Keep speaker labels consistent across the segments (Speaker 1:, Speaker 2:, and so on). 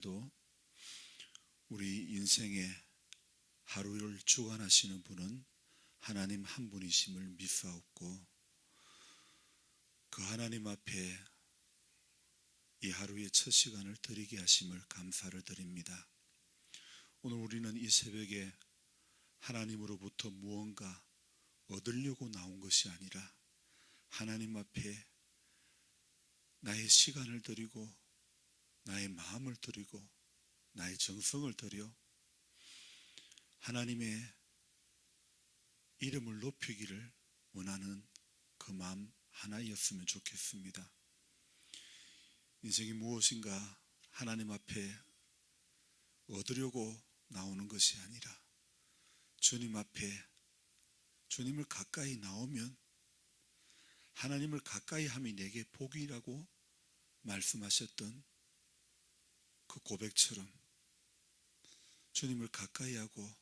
Speaker 1: 또 우리 인생의 하루를 주관하시는 분은 하나님 한 분이심을 믿사옵고, 그 하나님 앞에 이 하루의 첫 시간을 드리게 하심을 감사를 드립니다. 오늘 우리는 이 새벽에 하나님으로부터 무언가 얻으려고 나온 것이 아니라 하나님 앞에 나의 시간을 드리고 나의 마음을 드리고 나의 정성을 드려 하나님의 이름을 높이기를 원하는 그 마음 하나였으면 좋겠습니다. 인생이 무엇인가 하나님 앞에 얻으려고 나오는 것이 아니라 주님 앞에, 주님을 가까이 나오면 하나님을 가까이 함이 내게 복이라고 말씀하셨던 그 고백처럼 주님을 가까이 하고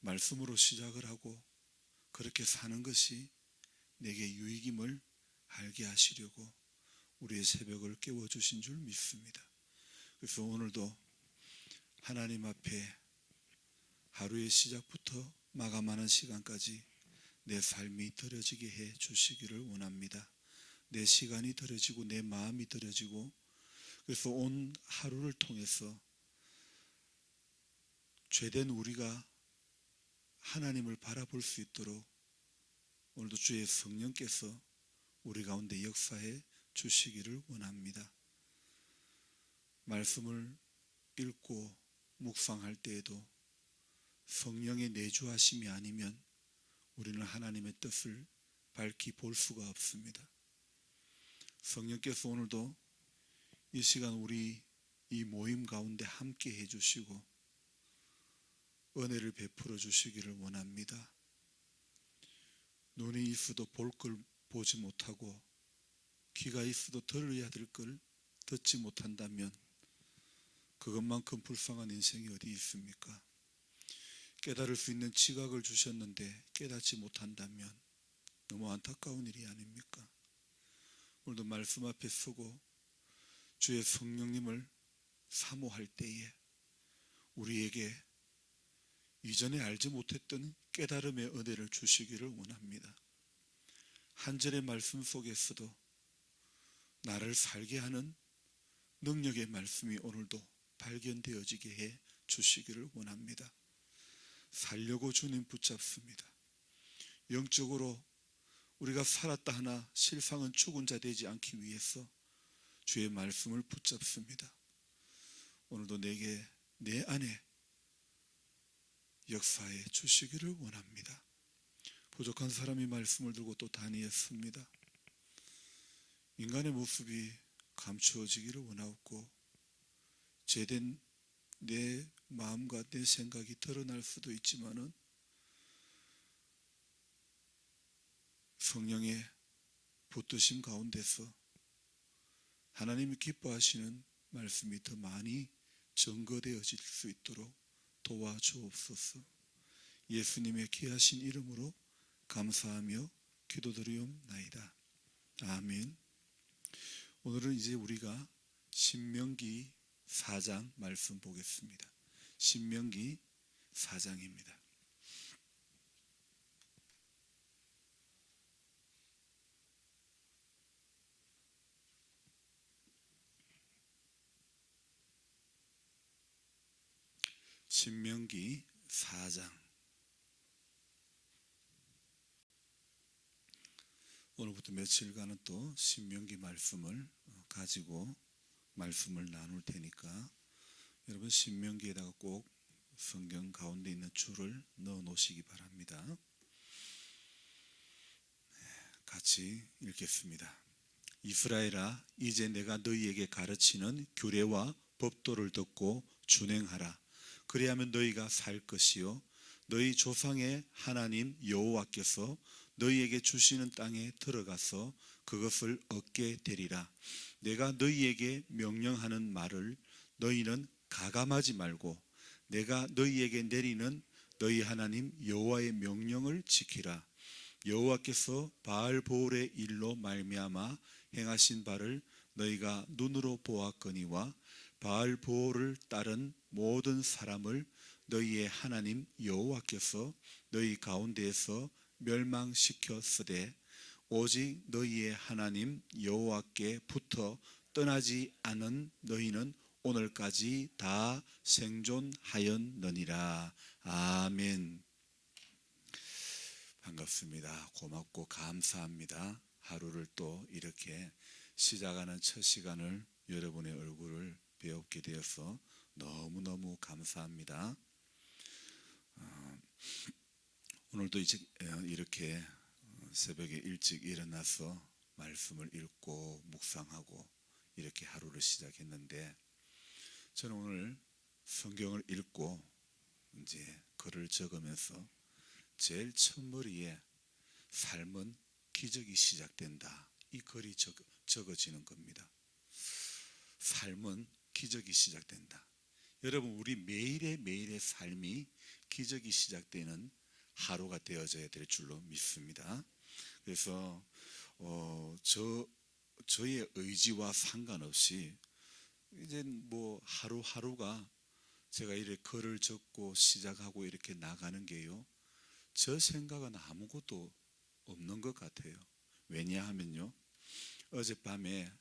Speaker 1: 말씀으로 시작을 하고 그렇게 사는 것이 내게 유익임을 알게 하시려고 우리의 새벽을 깨워주신 줄 믿습니다. 그래서 오늘도 하나님 앞에 하루의 시작부터 마감하는 시간까지 내 삶이 드려지게 해 주시기를 원합니다. 내 시간이 드려지고 내 마음이 드려지고, 그래서 온 하루를 통해서 죄된 우리가 하나님을 바라볼 수 있도록 오늘도 주의 성령께서 우리 가운데 역사해 주시기를 원합니다. 말씀을 읽고 묵상할 때에도 성령의 내주하심이 아니면 우리는 하나님의 뜻을 밝히 볼 수가 없습니다. 성령께서 오늘도 이 시간 우리 이 모임 가운데 함께 해주시고 은혜를 베풀어 주시기를 원합니다. 눈이 있어도 볼 걸 보지 못하고 귀가 있어도 들어야 될 걸 듣지 못한다면 그것만큼 불쌍한 인생이 어디 있습니까? 깨달을 수 있는 지각을 주셨는데 깨닫지 못한다면 너무 안타까운 일이 아닙니까? 오늘도 말씀 앞에 서고 주의 성령님을 사모할 때에 우리에게 이전에 알지 못했던 깨달음의 은혜를 주시기를 원합니다. 한 절의 말씀 속에서도 나를 살게 하는 능력의 말씀이 오늘도 발견되어지게 해 주시기를 원합니다. 살려고 주님 붙잡습니다. 영적으로 우리가 살았다 하나 실상은 죽은 자 되지 않기 위해서 주의 말씀을 붙잡습니다. 오늘도 내게 내 안에 역사해 주시기를 원합니다. 부족한 사람이 말씀을 들고 또 다니었습니다. 인간의 모습이 감추어지기를 원하옵고 죄된 내 마음과 내 생각이 드러날 수도 있지만은 성령의 붙드심 가운데서 하나님이 기뻐하시는 말씀이 더 많이 증거되어질 수 있도록 도와주옵소서. 예수님의 귀하신 이름으로 감사하며 기도드리옵나이다. 아멘. 오늘은 이제 우리가 신명기 4장 말씀 보겠습니다. 신명기 4장입니다. 신명기 4장. 오늘부터 며칠간은 또 신명기 말씀을 가지고 말씀을 나눌 테니까 여러분 신명기에다가 꼭 성경 가운데 있는 줄을 넣어 놓으시기 바랍니다. 같이 읽겠습니다. 이스라엘아, 이제 내가 너희에게 가르치는 규례와 법도를 듣고 준행하라. 그리하면 너희가 살 것이요 너희 조상의 하나님 여호와께서 너희에게 주시는 땅에 들어가서 그것을 얻게 되리라. 내가 너희에게 명령하는 말을 너희는 가감하지 말고 내가 너희에게 내리는 너희 하나님 여호와의 명령을 지키라. 여호와께서 바알보올의 일로 말미암아 행하신 바를 너희가 눈으로 보았거니와 바알보올을 따른 모든 사람을 너희의 하나님 여호와께서 너희 가운데에서 멸망시켰으되 오직 너희의 하나님 여호와께 붙어 떠나지 않은 너희는 오늘까지 다 생존하였느니라. 아멘. 반갑습니다. 고맙고 감사합니다. 하루를 또 이렇게 시작하는 첫 시간을 여러분의 얼굴을 배우게 되어서 너무너무 감사합니다. 오늘도 이렇게 새벽에 일찍 일어나서 말씀을 읽고 묵상하고 이렇게 하루를 시작했는데, 저는 오늘 성경을 읽고 이제 글을 적으면서 제일 첫머리에 삶은 기적이 시작된다, 이 글이 적어지는 겁니다. 삶은 기적이 시작된다. 여러분, 우리 매일의 삶이 기적이 시작되는 하루가 되어져야 될 줄로 믿습니다. 그래서 저의 의지와 상관없이 이제 뭐 하루하루가 제가 이렇게 글을 적고 시작하고 이렇게 나가는 게요, 저 생각은 아무것도 없는 것 같아요. 왜냐하면요, 어젯밤에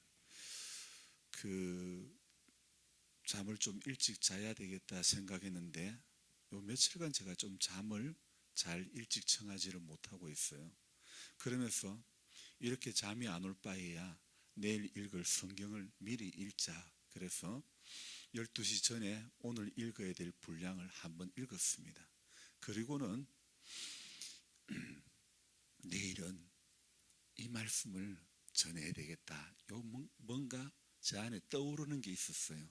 Speaker 1: 잠을 좀 일찍 자야 되겠다 생각했는데 요 며칠간 제가 좀 잠을 잘 일찍 청하지를 못하고 있어요. 그러면서 이렇게 잠이 안 올 바에야 내일 읽을 성경을 미리 읽자, 그래서 12시 전에 오늘 읽어야 될 분량을 한번 읽었습니다. 그리고는 내일은 이 말씀을 전해야 되겠다, 뭔가 제 안에 떠오르는 게 있었어요.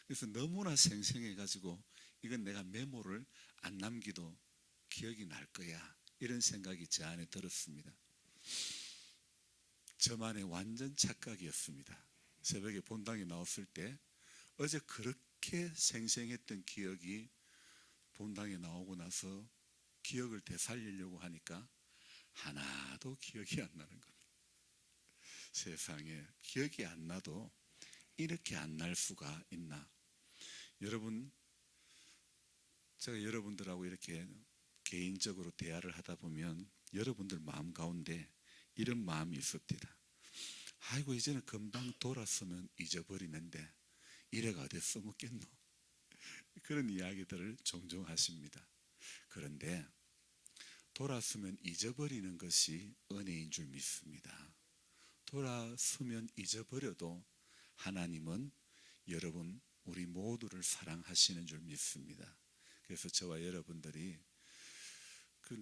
Speaker 1: 그래서 너무나 생생해가지고 이건 내가 메모를 안 남기도 기억이 날 거야, 이런 생각이 제 안에 들었습니다. 저만의 완전 착각이었습니다. 새벽에 본당에 나왔을 때 어제 그렇게 생생했던 기억이 본당에 나오고 나서 기억을 되살리려고 하니까 하나도 기억이 안 나는 겁니다. 세상에, 기억이 안 나도 이렇게 안 날 수가 있나. 여러분, 제가 여러분들하고 이렇게 개인적으로 대화를 하다 보면 여러분들 마음 가운데 이런 마음이 있습니다. 아이고, 이제는 금방 돌았으면 잊어버리는데 이래가 어디 써먹겠노, 그런 이야기들을 종종 하십니다. 그런데 돌았으면 잊어버리는 것이 은혜인 줄 믿습니다. 돌았으면 잊어버려도 하나님은 여러분, 우리 모두를 사랑하시는 줄 믿습니다. 그래서 저와 여러분들이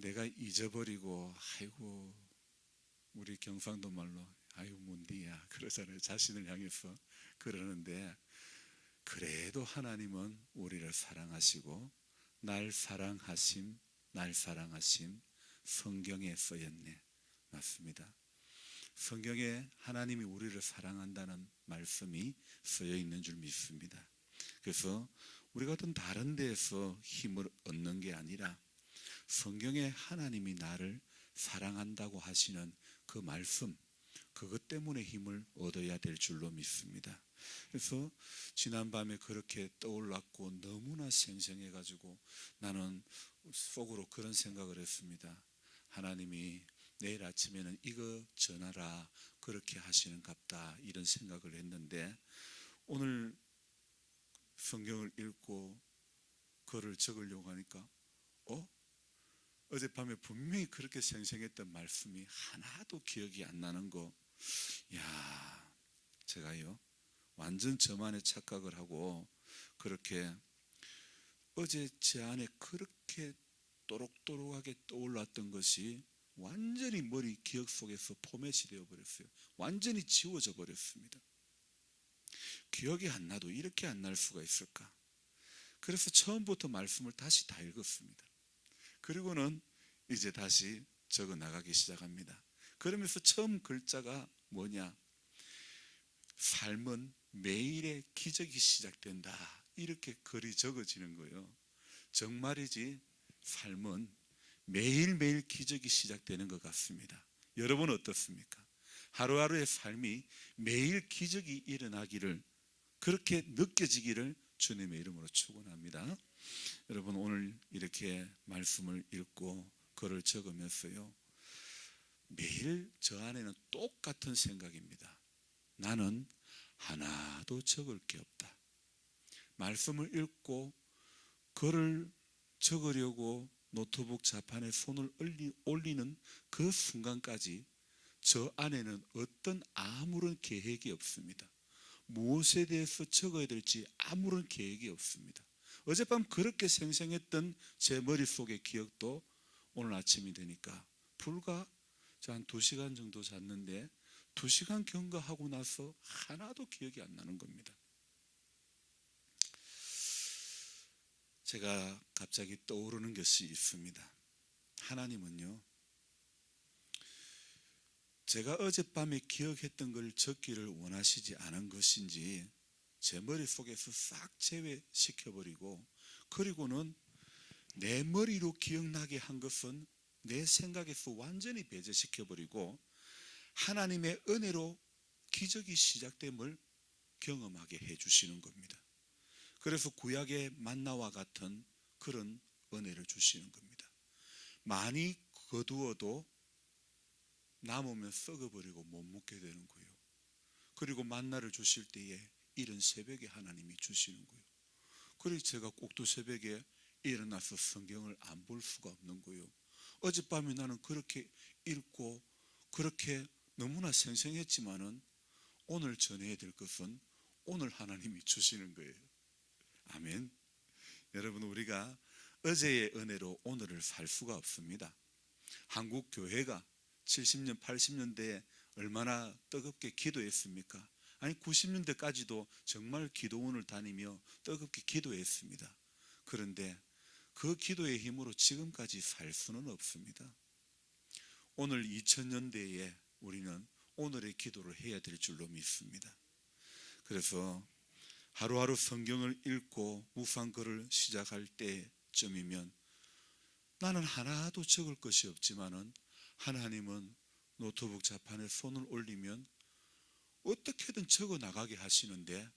Speaker 1: 내가 잊어버리고 아이고, 우리 경상도 말로 아유 문디야 그러잖아요. 자신을 향해서 그러는데, 그래도 하나님은 우리를 사랑하시고 날 사랑하심 성경에 써였네. 맞습니다. 성경에 하나님이 우리를 사랑한다는 말씀이 쓰여 있는 줄 믿습니다. 그래서 우리가 어떤 다른 데에서 힘을 얻는 게 아니라 성경에 하나님이 나를 사랑한다고 하시는 그 말씀, 그것 때문에 힘을 얻어야 될 줄로 믿습니다. 그래서 지난밤에 그렇게 떠올랐고 너무나 생생해가지고 나는 속으로 그런 생각을 했습니다. 하나님이 내일 아침에는 이거 전하라 그렇게 하시는 갑다, 이런 생각을 했는데, 오늘 성경을 읽고 글을 적으려고 하니까 어젯밤에 분명히 그렇게 생생했던 말씀이 하나도 기억이 안 나는 거. 야, 제가요 완전 저만의 착각을 하고 그렇게 어제 제 안에 그렇게 또록또록하게 떠올랐던 것이 완전히 머리 기억 속에서 포맷이 되어버렸어요. 완전히 지워져 버렸습니다. 기억이 안 나도 이렇게 안 날 수가 있을까. 그래서 처음부터 말씀을 다시 다 읽었습니다. 그리고는 이제 다시 적어 나가기 시작합니다. 그러면서 처음 글자가 뭐냐, 삶은 매일의 기적이 시작된다, 이렇게 글이 적어지는 거예요. 정말이지 삶은 매일매일 기적이 시작되는 것 같습니다. 여러분 어떻습니까? 하루하루의 삶이 매일 기적이 일어나기를 그렇게 느껴지기를 주님의 이름으로 축원합니다. 여러분, 오늘 이렇게 말씀을 읽고 글을 적으면서요, 매일 저 안에는 똑같은 생각입니다. 나는 하나도 적을 게 없다. 말씀을 읽고 글을 적으려고 노트북 자판에 손을 올리는 그 순간까지 저 안에는 어떤 아무런 계획이 없습니다. 무엇에 대해서 적어야 될지 아무런 계획이 없습니다. 어젯밤 그렇게 생생했던 제 머릿속의 기억도 오늘 아침이 되니까 불과 한 2시간 정도 잤는데 2시간 경과하고 나서 하나도 기억이 안 나는 겁니다. 제가 갑자기 떠오르는 것이 있습니다. 하나님은요, 제가 어젯밤에 기억했던 걸 적기를 원하시지 않은 것인지 제 머릿속에서 싹 제외시켜버리고, 그리고는 내 머리로 기억나게 한 것은 내 생각에서 완전히 배제시켜버리고 하나님의 은혜로 기적이 시작됨을 경험하게 해주시는 겁니다. 그래서 구약의 만나와 같은 그런 은혜를 주시는 겁니다. 많이 거두어도 남으면 썩어버리고 못 먹게 되는 거예요. 그리고 만나를 주실 때에 이른 새벽에 하나님이 주시는 거예요. 그래서 제가 꼭두 새벽에 일어나서 성경을 안 볼 수가 없는 거예요. 어젯밤에 나는 그렇게 읽고 그렇게 너무나 생생했지만은 오늘 전해야 될 것은 오늘 하나님이 주시는 거예요. 아멘. 여러분, 우리가 어제의 은혜로 오늘을 살 수가 없습니다. 한국 교회가 70년, 80년대에 얼마나 뜨겁게 기도했습니까? 아니 90년대까지도 정말 기도원을 다니며 뜨겁게 기도했습니다. 그런데 그 기도의 힘으로 지금까지 살 수는 없습니다. 오늘 2000년대에 우리는 오늘의 기도를 해야 될 줄로 믿습니다. 그래서 하루하루 성경을 읽고 묵상글을 시작할 때쯤이면 나는 하나도 적을 것이 없지만은 하나님은 노트북 자판에 손을 올리면 어떻게든 적어 나가게 하시는데,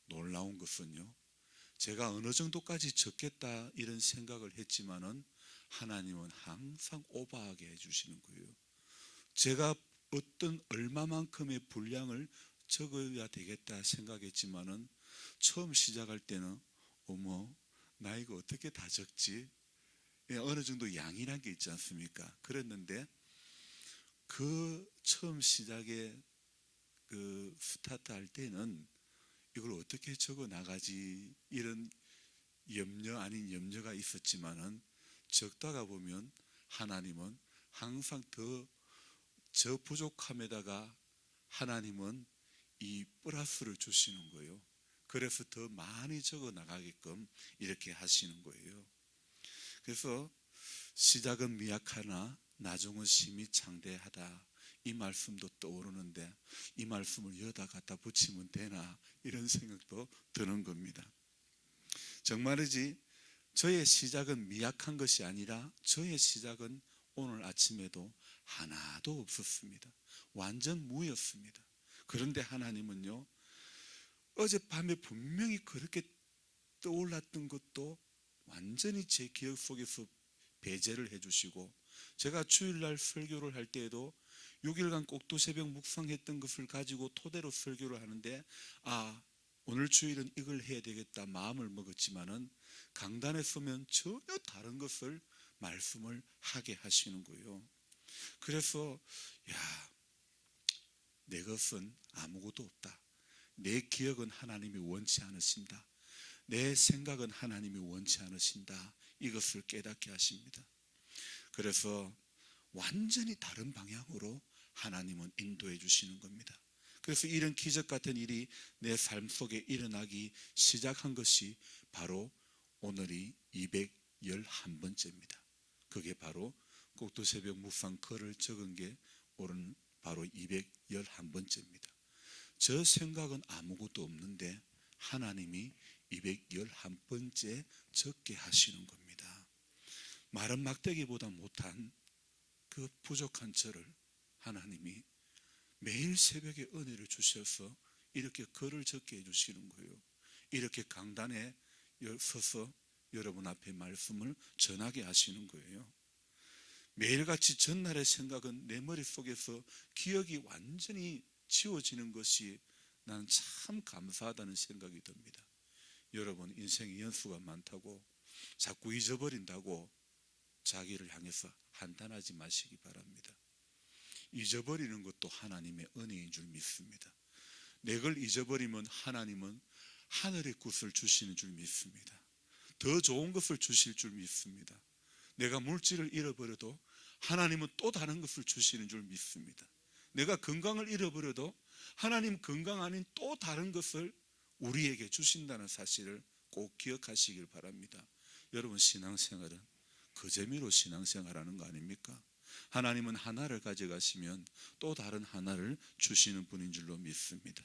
Speaker 1: 놀라운 것은요, 제가 어느 정도까지 적겠다 이런 생각을 했지만은 하나님은 항상 오버하게 해주시는 거예요. 제가 어떤 얼마만큼의 분량을 적어야 되겠다 생각했지만은 처음 시작할 때는 어머, 나 이거 어떻게 다 적지? 어느 정도 양이란 게 있지 않습니까? 그랬는데 그 처음 시작에 그 스타트 할 때는 이걸 어떻게 적어 나가지 이런 염려 아닌 염려가 있었지만은 적다가 보면 하나님은 항상 더 저 부족함에다가 하나님은 이 플러스를 주시는 거예요. 그래서 더 많이 적어 나가게끔 이렇게 하시는 거예요. 그래서 시작은 미약하나 나중은 심히 창대하다, 이 말씀도 떠오르는데 이 말씀을 여기다 갖다 붙이면 되나 이런 생각도 드는 겁니다. 정말이지 저의 시작은 미약한 것이 아니라 저의 시작은 오늘 아침에도 하나도 없었습니다. 완전 무였습니다. 그런데 하나님은요, 어젯밤에 분명히 그렇게 떠올랐던 것도 완전히 제 기억 속에서 배제를 해주시고, 제가 주일날 설교를 할 때에도 6일간 꼭두새벽 묵상했던 것을 가지고 토대로 설교를 하는데 오늘 주일은 이걸 해야 되겠다 마음을 먹었지만은 강단에 서면 전혀 다른 것을 말씀을 하게 하시는 거예요. 그래서 내 것은 아무것도 없다. 내 기억은 하나님이 원치 않으신다. 내 생각은 하나님이 원치 않으신다. 이것을 깨닫게 하십니다. 그래서 완전히 다른 방향으로 하나님은 인도해 주시는 겁니다. 그래서 이런 기적 같은 일이 내 삶 속에 일어나기 시작한 것이 바로 오늘이 211번째입니다. 그게 바로 꼭두새벽 묵상 글을 적은 게 오늘 바로 211번째입니다. 저 생각은 아무것도 없는데 하나님이 211번째 적게 하시는 겁니다. 마른 막대기보다 못한 그 부족한 저를 하나님이 매일 새벽에 은혜를 주셔서 이렇게 글을 적게 해주시는 거예요. 이렇게 강단에 서서 여러분 앞에 말씀을 전하게 하시는 거예요. 매일같이 전날의 생각은 내 머릿속에서 기억이 완전히 지워지는 것이 나는 참 감사하다는 생각이 듭니다. 여러분, 인생의 연수가 많다고 자꾸 잊어버린다고 자기를 향해서 한탄하지 마시기 바랍니다. 잊어버리는 것도 하나님의 은혜인 줄 믿습니다. 내 걸 잊어버리면 하나님은 하늘의 것을 주시는 줄 믿습니다. 더 좋은 것을 주실 줄 믿습니다. 내가 물질을 잃어버려도 하나님은 또 다른 것을 주시는 줄 믿습니다. 내가 건강을 잃어버려도 하나님 건강 아닌 또 다른 것을 우리에게 주신다는 사실을 꼭 기억하시길 바랍니다. 여러분, 신앙생활은 그 재미로 신앙생활하는 거 아닙니까? 하나님은 하나를 가져가시면 또 다른 하나를 주시는 분인 줄로 믿습니다.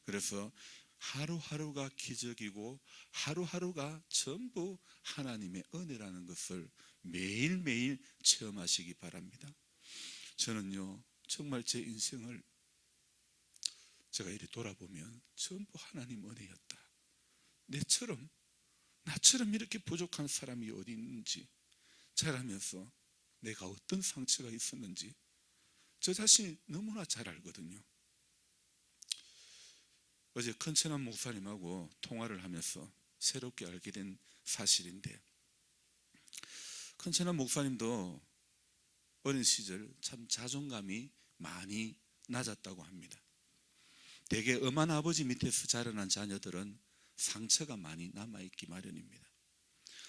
Speaker 1: 그래서 하루하루가 기적이고 하루하루가 전부 하나님의 은혜라는 것을 매일매일 체험하시기 바랍니다. 저는요, 정말 제 인생을 제가 이리 돌아보면 전부 하나님 은혜였다. 나처럼 이렇게 부족한 사람이 어디 있는지 자라면서 내가 어떤 상처가 있었는지 저 자신이 너무나 잘 알거든요. 어제 컨천한 목사님하고 통화를 하면서 새롭게 알게 된 사실인데, 컨천한 목사님도 어린 시절 참 자존감이 많이 낮았다고 합니다. 대개 엄한 아버지 밑에서 자라난 자녀들은 상처가 많이 남아있기 마련입니다.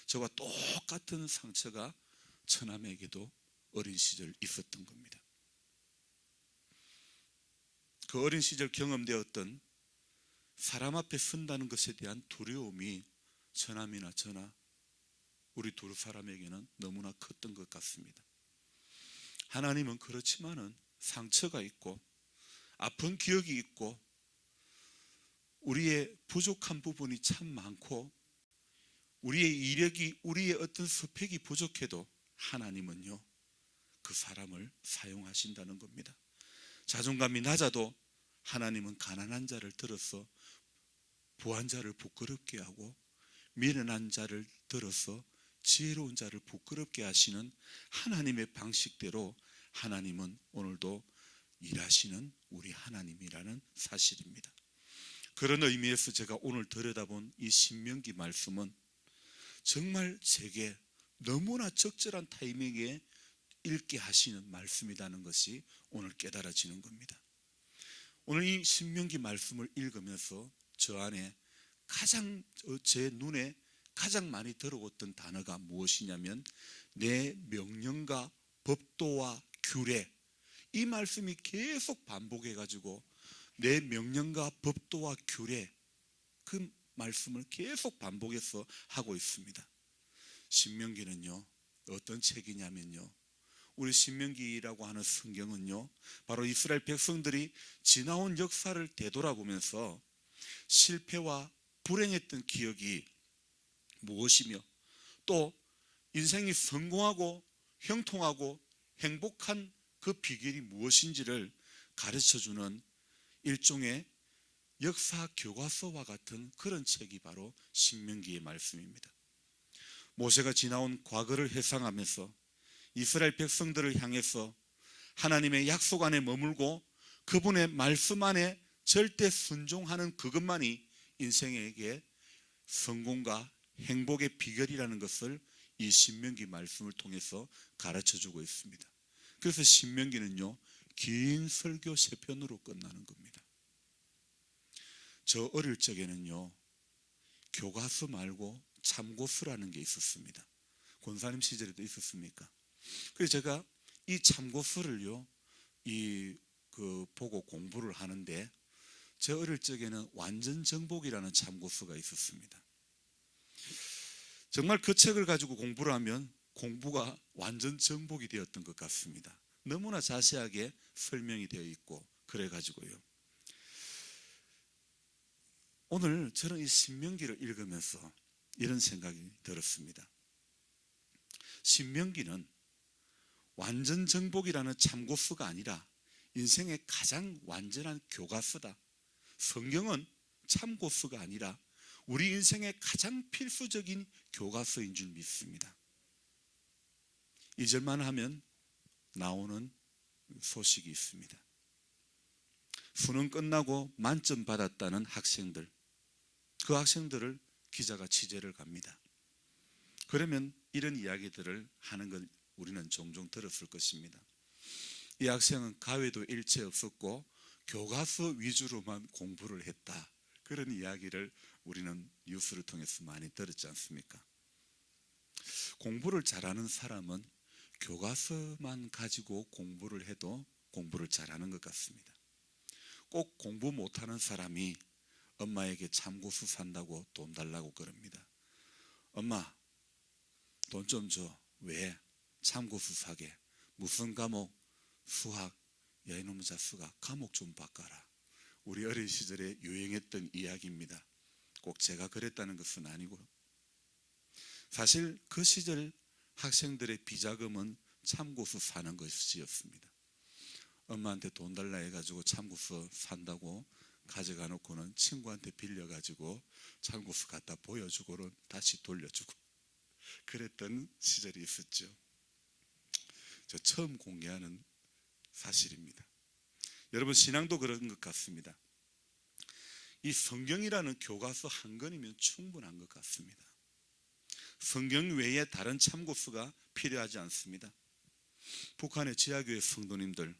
Speaker 1: 저와 똑같은 상처가 처남에게도 어린 시절 있었던 겁니다. 그 어린 시절 경험되었던 사람 앞에 선다는 것에 대한 두려움이 처남이나 저나 우리 두 사람에게는 너무나 컸던 것 같습니다. 하나님은 그렇지만은 상처가 있고 아픈 기억이 있고 우리의 부족한 부분이 참 많고 우리의 이력이, 우리의 어떤 스펙이 부족해도 하나님은요, 그 사람을 사용하신다는 겁니다. 자존감이 낮아도 하나님은 가난한 자를 들어서 부한 자를 부끄럽게 하고 미련한 자를 들어서 지혜로운 자를 부끄럽게 하시는 하나님의 방식대로 하나님은 오늘도 일하시는 우리 하나님이라는 사실입니다. 그런 의미에서 제가 오늘 들여다본 이 신명기 말씀은 정말 제게 너무나 적절한 타이밍에 읽게 하시는 말씀이라는 것이 오늘 깨달아지는 겁니다. 오늘 이 신명기 말씀을 읽으면서 저 안에 제 눈에 가장 많이 들어왔던 단어가 무엇이냐면 내 명령과 법도와 규례, 이 말씀이 계속 반복해가지고 내 명령과 법도와 규례, 그 말씀을 계속 반복해서 하고 있습니다. 신명기는요, 어떤 책이냐면요, 우리 신명기라고 하는 성경은요, 바로 이스라엘 백성들이 지나온 역사를 되돌아보면서 실패와 불행했던 기억이 무엇이며 또 인생이 성공하고 형통하고 행복한 그 비결이 무엇인지를 가르쳐주는 일종의 역사 교과서와 같은 그런 책이 바로 신명기의 말씀입니다. 모세가 지나온 과거를 회상하면서 이스라엘 백성들을 향해서 하나님의 약속 안에 머물고 그분의 말씀 안에 절대 순종하는 그것만이 인생에게 성공과 행복의 비결이라는 것을 이 신명기 말씀을 통해서 가르쳐주고 있습니다. 그래서 신명기는요, 긴 설교 3편으로 끝나는 겁니다. 저 어릴 적에는요, 교과서 말고 참고서라는 게 있었습니다. 권사님 시절에도 있었습니까? 그래서 제가 이 참고서를요, 보고 공부를 하는데, 제 어릴 적에는 완전정복이라는 참고서가 있었습니다. 정말 그 책을 가지고 공부를 하면 공부가 완전 정복이 되었던 것 같습니다. 너무나 자세하게 설명이 되어 있고 그래가지고요. 오늘 저는 이 신명기를 읽으면서 이런 생각이 들었습니다. 신명기는 완전 정복이라는 참고서가 아니라 인생의 가장 완전한 교과서다. 성경은 참고서가 아니라 우리 인생의 가장 필수적인 교과서인 줄 믿습니다. 2절만 하면 나오는 소식이 있습니다. 수능 끝나고 만점 받았다는 학생들, 그 학생들을 기자가 취재를 갑니다. 그러면 이런 이야기들을 하는 걸 우리는 종종 들었을 것입니다. 이 학생은 가외도 일체 없었고 교과서 위주로만 공부를 했다, 그런 이야기를 우리는 뉴스를 통해서 많이 들었지 않습니까? 공부를 잘하는 사람은 교과서만 가지고 공부를 해도 공부를 잘하는 것 같습니다. 꼭 공부 못하는 사람이 엄마에게 참고서 산다고 돈 달라고 그럽니다. 엄마, 돈 좀 줘. 왜? 참고서 사게. 무슨 과목? 수학. 야, 이놈의 자식아, 과목 좀 바꿔라. 우리 어린 시절에 유행했던 이야기입니다. 꼭 제가 그랬다는 것은 아니고, 사실 그 시절 학생들의 비자금은 참고서 사는 것이었습니다. 엄마한테 돈 달라 해가지고 참고서 산다고 가져가 놓고는 친구한테 빌려가지고 참고서 갖다 보여주고는 다시 돌려주고 그랬던 시절이 있었죠. 저 처음 공개하는 사실입니다. 여러분, 신앙도 그런 것 같습니다. 이 성경이라는 교과서 한 권이면 충분한 것 같습니다. 성경 외에 다른 참고서가 필요하지 않습니다. 북한의 지하교회 성도님들,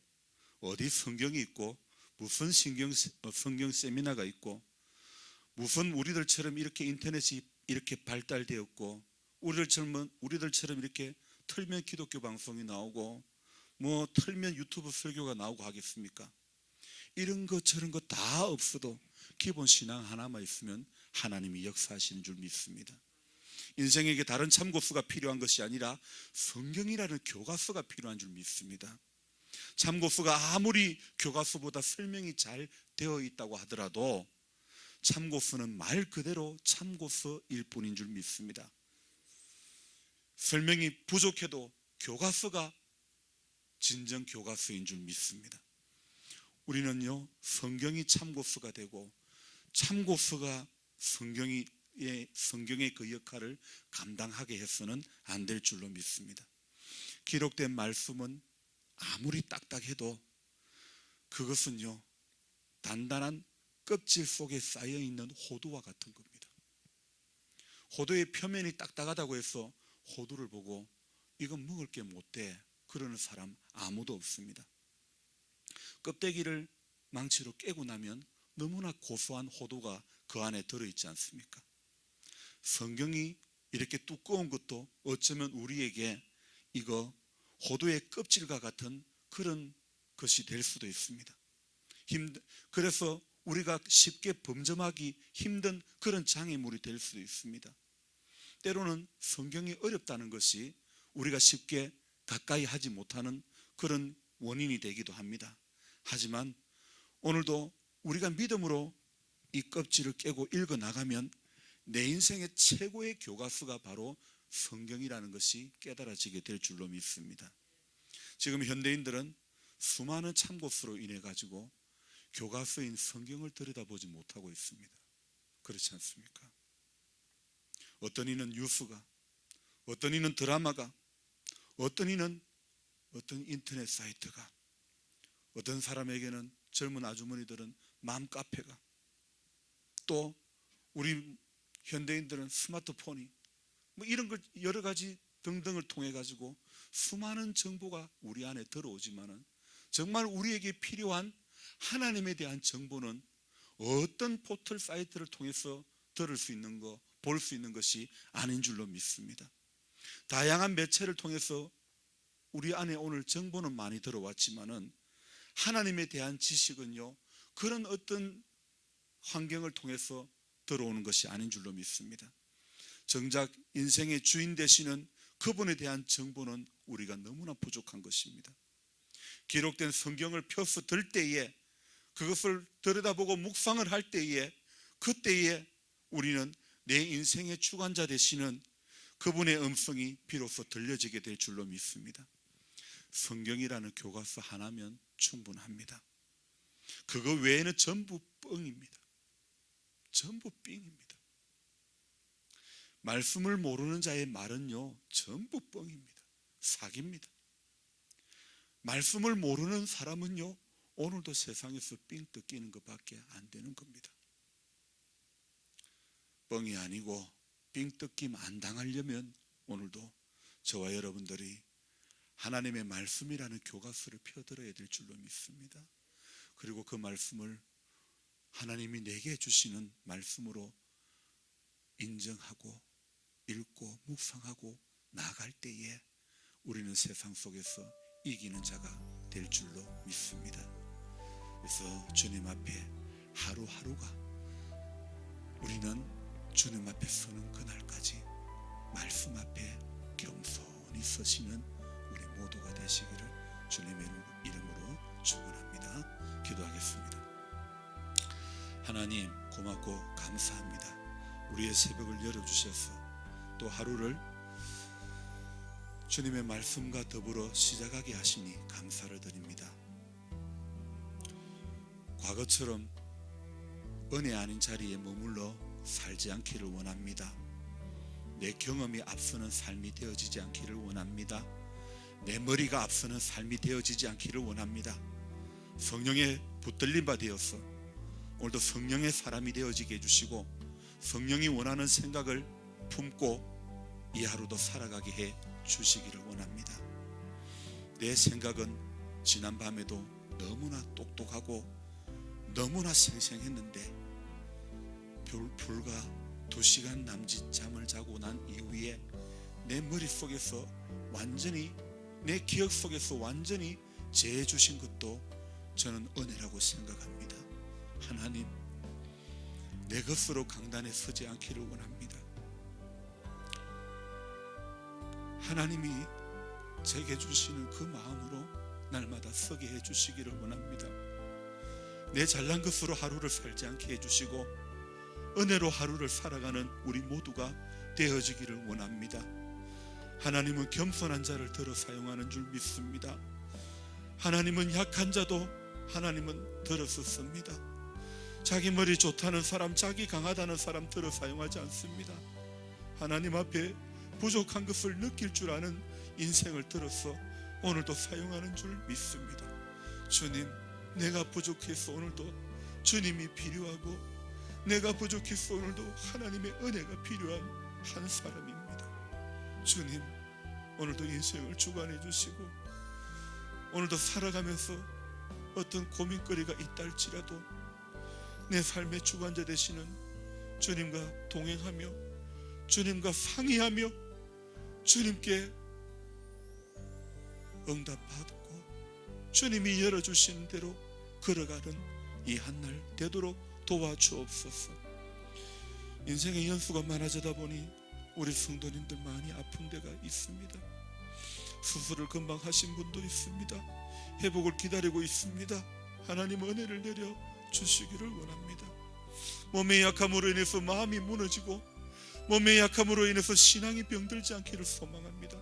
Speaker 1: 어디 성경이 있고 무슨 성경 세미나가 있고 무슨 우리들처럼 이렇게 인터넷이 이렇게 발달되었고 우리들처럼 이렇게 틀면 기독교 방송이 나오고 뭐 틀면 유튜브 설교가 나오고 하겠습니까? 이런 것 저런 것 다 없어도 기본 신앙 하나만 있으면 하나님이 역사하시는 줄 믿습니다. 인생에게 다른 참고서가 필요한 것이 아니라 성경이라는 교과서가 필요한 줄 믿습니다. 참고서가 아무리 교과서보다 설명이 잘 되어 있다고 하더라도 참고서는 말 그대로 참고서일 뿐인 줄 믿습니다. 설명이 부족해도 교과서가 진정 교과서인 줄 믿습니다. 우리는요, 성경이 참고서가 되고 참고서가 성경의 그 역할을 감당하게 해서는 안 될 줄로 믿습니다. 기록된 말씀은 아무리 딱딱해도 그것은요, 단단한 껍질 속에 쌓여있는 호두와 같은 겁니다. 호두의 표면이 딱딱하다고 해서 호두를 보고 이건 먹을 게 못 돼 그러는 사람 아무도 없습니다. 껍데기를 망치로 깨고 나면 너무나 고소한 호두가 그 안에 들어있지 않습니까? 성경이 이렇게 두꺼운 것도 어쩌면 우리에게 이거 호두의 껍질과 같은 그런 것이 될 수도 있습니다. 그래서 우리가 쉽게 범접하기 힘든 그런 장애물이 될 수도 있습니다. 때로는 성경이 어렵다는 것이 우리가 쉽게 가까이 하지 못하는 그런 원인이 되기도 합니다. 하지만 오늘도 우리가 믿음으로 이 껍질을 깨고 읽어 나가면 내 인생의 최고의 교과서가 바로 성경이라는 것이 깨달아지게 될 줄로 믿습니다. 지금 현대인들은 수많은 참고서로 인해 가지고 교과서인 성경을 들여다보지 못하고 있습니다. 그렇지 않습니까? 어떤 이는 뉴스가, 어떤 이는 드라마가, 어떤 이는 어떤 인터넷 사이트가, 어떤 사람에게는 젊은 아주머니들은 맘카페가, 또 우리 현대인들은 스마트폰이 뭐 이런 걸 여러 가지 등등을 통해 가지고 수많은 정보가 우리 안에 들어오지만은 정말 우리에게 필요한 하나님에 대한 정보는 어떤 포털 사이트를 통해서 들을 수 있는 것, 볼 수 있는 것이 아닌 줄로 믿습니다. 다양한 매체를 통해서 우리 안에 오늘 정보는 많이 들어왔지만은 하나님에 대한 지식은요, 그런 어떤 환경을 통해서 들어오는 것이 아닌 줄로 믿습니다. 정작 인생의 주인 되시는 그분에 대한 정보는 우리가 너무나 부족한 것입니다. 기록된 성경을 펴서 들 때에, 그것을 들여다보고 묵상을 할 때에, 그때에 우리는 내 인생의 주관자 되시는 그분의 음성이 비로소 들려지게 될 줄로 믿습니다. 성경이라는 교과서 하나면 충분합니다. 그거 외에는 전부 뻥입니다. 전부 삥입니다. 말씀을 모르는 자의 말은요, 전부 뻥입니다. 사기입니다. 말씀을 모르는 사람은요, 오늘도 세상에서 삥 뜯기는 것밖에 안 되는 겁니다. 뻥이 아니고 삥 뜯김 안 당하려면 오늘도 저와 여러분들이 하나님의 말씀이라는 교과서를 펴들어야 될 줄로 믿습니다. 그리고 그 말씀을 하나님이 내게 주시는 말씀으로 인정하고 읽고 묵상하고 나아갈 때에 우리는 세상 속에서 이기는 자가 될 줄로 믿습니다. 그래서 주님 앞에 하루하루가 우리는 주님 앞에 서는 그날까지 말씀 앞에 겸손히 서시는 우리 모두가 되시기를 주님의 이름으로 축원합니다. 기도하겠습니다. 하나님, 고맙고 감사합니다. 우리의 새벽을 열어주셔서 또 하루를 주님의 말씀과 더불어 시작하게 하시니 감사를 드립니다. 과거처럼 은혜 아닌 자리에 머물러 살지 않기를 원합니다. 내 경험이 앞서는 삶이 되어지지 않기를 원합니다. 내 머리가 앞서는 삶이 되어지지 않기를 원합니다. 성령의 붙들림 바 되어서 오늘도 성령의 사람이 되어지게 해주시고 성령이 원하는 생각을 품고 이 하루도 살아가게 해 주시기를 원합니다. 내 생각은 지난밤에도 너무나 똑똑하고 너무나 생생했는데 불과 2시간 남짓 잠을 자고 난 이후에 내 머릿속에서 완전히, 내 기억 속에서 완전히 재해주신 것도 저는 은혜라고 생각합니다. 하나님, 내 것으로 강단에 서지 않기를 원합니다. 하나님이 제게 주시는 그 마음으로 날마다 서게 해주시기를 원합니다. 내 잘난 것으로 하루를 살지 않게 해주시고 은혜로 하루를 살아가는 우리 모두가 되어지기를 원합니다. 하나님은 겸손한 자를 들어 사용하는 줄 믿습니다. 하나님은 약한 자도 하나님은 들어서 씁니다. 자기 머리 좋다는 사람, 자기 강하다는 사람 들어 사용하지 않습니다. 하나님 앞에 부족한 것을 느낄 줄 아는 인생을 들어서 오늘도 사용하는 줄 믿습니다. 주님, 내가 부족해서 오늘도 주님이 필요하고 내가 부족해서 오늘도 하나님의 은혜가 필요한 한 사람입니다. 주님, 오늘도 인생을 주관해 주시고 오늘도 살아가면서 어떤 고민거리가 있다 할지라도 내 삶의 주관자 되시는 주님과 동행하며 주님과 상의하며 주님께 응답받고 주님이 열어주시는 대로 걸어가는 이 한날 되도록 도와주옵소서. 인생의 연수가 많아지다 보니 우리 성도님들 많이 아픈 데가 있습니다. 수술을 금방 하신 분도 있습니다. 회복을 기다리고 있습니다. 하나님 은혜를 내려 주시기를 원합니다. 몸의 약함으로 인해서 마음이 무너지고 몸의 약함으로 인해서 신앙이 병들지 않기를 소망합니다.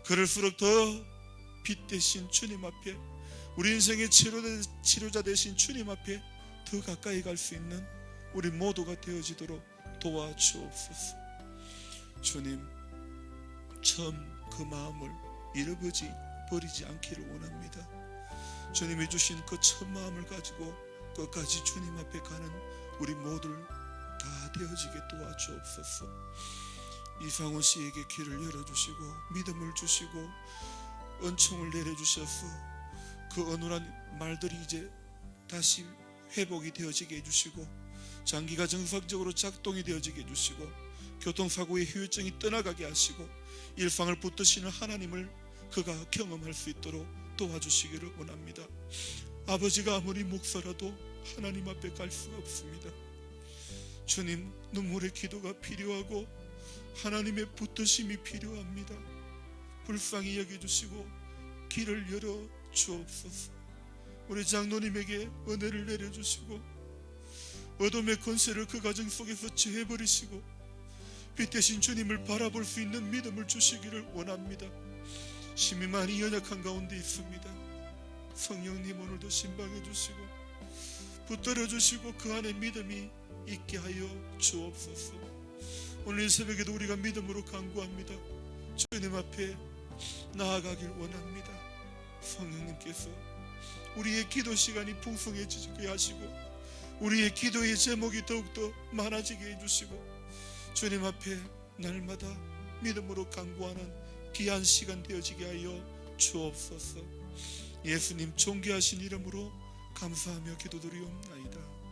Speaker 1: 그럴수록 더 빛 대신 주님 앞에, 우리 인생의 치료자 되신 주님 앞에 더 가까이 갈 수 있는 우리 모두가 되어지도록 도와주옵소서. 주님, 처음 그 마음을 잃어버리지 않기를 원합니다. 주님이 주신 그 첫 마음을 가지고 끝까지 주님 앞에 가는 우리 모두를 다 되어지게 도와주옵소서. 이상훈 씨에게 길을 열어주시고 믿음을 주시고 은총을 내려주셔서 그 어눌한 말들이 이제 다시 회복이 되어지게 해주시고 장기가 정상적으로 작동이 되어지게 해주시고 교통사고의 후유증이 떠나가게 하시고 일상을 붙드시는 하나님을 그가 경험할 수 있도록 도와주시기를 원합니다. 아버지가 아무리 목사라도 하나님 앞에 갈 수가 없습니다. 주님, 눈물의 기도가 필요하고 하나님의 붙드심이 필요합니다. 불쌍히 여겨주시고 길을 열어 주옵소서. 우리 장로님에게 은혜를 내려주시고 어둠의 권세를 그 가정 속에서 제해버리시고 빛 대신 주님을 바라볼 수 있는 믿음을 주시기를 원합니다. 힘이 많이 연약한 가운데 있습니다. 성령님, 오늘도 신방해 주시고 붙들어 주시고 그 안에 믿음이 있게 하여 주옵소서. 오늘 이 새벽에도 우리가 믿음으로 간구합니다. 주님 앞에 나아가길 원합니다. 성령님께서 우리의 기도 시간이 풍성해지게 하시고 우리의 기도의 제목이 더욱더 많아지게 해주시고 주님 앞에 날마다 믿음으로 간구하는 귀한 시간 되어지게 하여 주옵소서. 예수님 존귀하신 이름으로 감사하며 기도드리옵나이다.